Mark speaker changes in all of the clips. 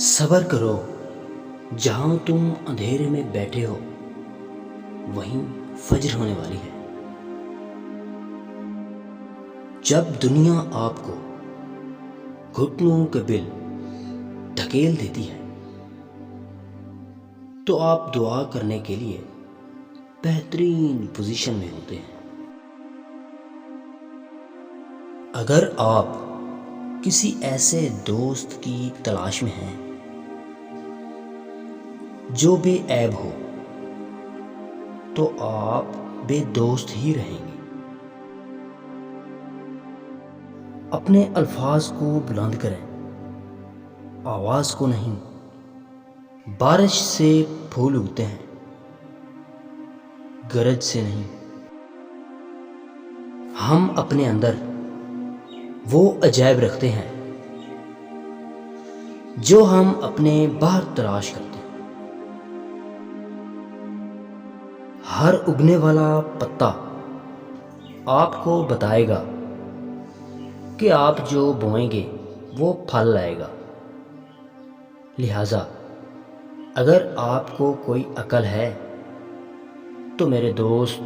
Speaker 1: صبر کرو، جہاں تم اندھیرے میں بیٹھے ہو وہیں فجر ہونے والی ہے۔ جب دنیا آپ کو گھٹنوں کے بل دھکیل دیتی ہے تو آپ دعا کرنے کے لیے بہترین پوزیشن میں ہوتے ہیں۔ اگر آپ کسی ایسے دوست کی تلاش میں ہیں جو بے عیب ہو تو آپ بے دوست ہی رہیں گے۔ اپنے الفاظ کو بلند کریں، آواز کو نہیں۔ بارش سے پھول اگتے ہیں، گرج سے نہیں۔ ہم اپنے اندر وہ عجائب رکھتے ہیں جو ہم اپنے باہر تلاش کرتے ہیں۔ ہر اگنے والا پتا آپ کو بتائے گا کہ آپ جو بوئیں گے وہ پھل لائے گا۔ لہذا اگر آپ کو کوئی عقل ہے تو میرے دوست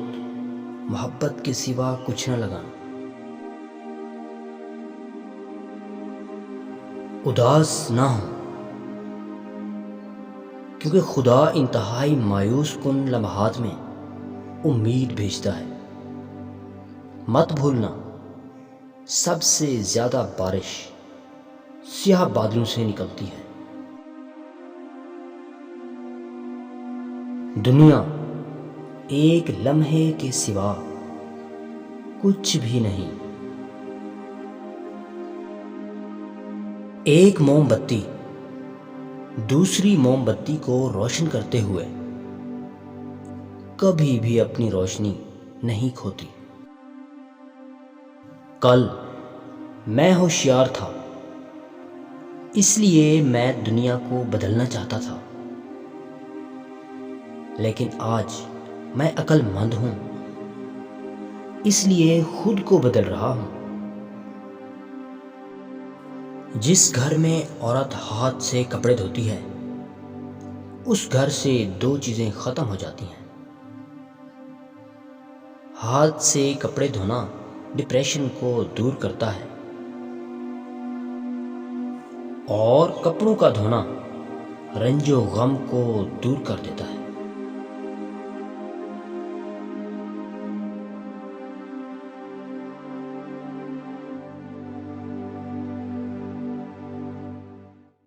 Speaker 1: محبت کے سوا کچھ نہ لگانا۔ اداس نہ ہو، کیونکہ خدا انتہائی مایوس کن لمحات میں امید بھیجتا ہے۔ مت بھولنا، سب سے زیادہ بارش سیاہ بادلوں سے نکلتی ہے۔ دنیا ایک لمحے کے سوا کچھ بھی نہیں۔ ایک موم بتی دوسری موم بتی کو روشن کرتے ہوئے کبھی بھی اپنی روشنی نہیں کھوتی۔ کل میں ہوشیار تھا، اس لیے میں دنیا کو بدلنا چاہتا تھا، لیکن آج میں عقل مند ہوں، اس لیے خود کو بدل رہا ہوں۔ جس گھر میں عورت ہاتھ سے کپڑے دھوتی ہے اس گھر سے دو چیزیں ختم ہو جاتی ہیں۔ ہاتھ سے کپڑے دھونا ڈپریشن کو دور کرتا ہے اور کپڑوں کا دھونا رنج و غم کو دور کر دیتا ہے۔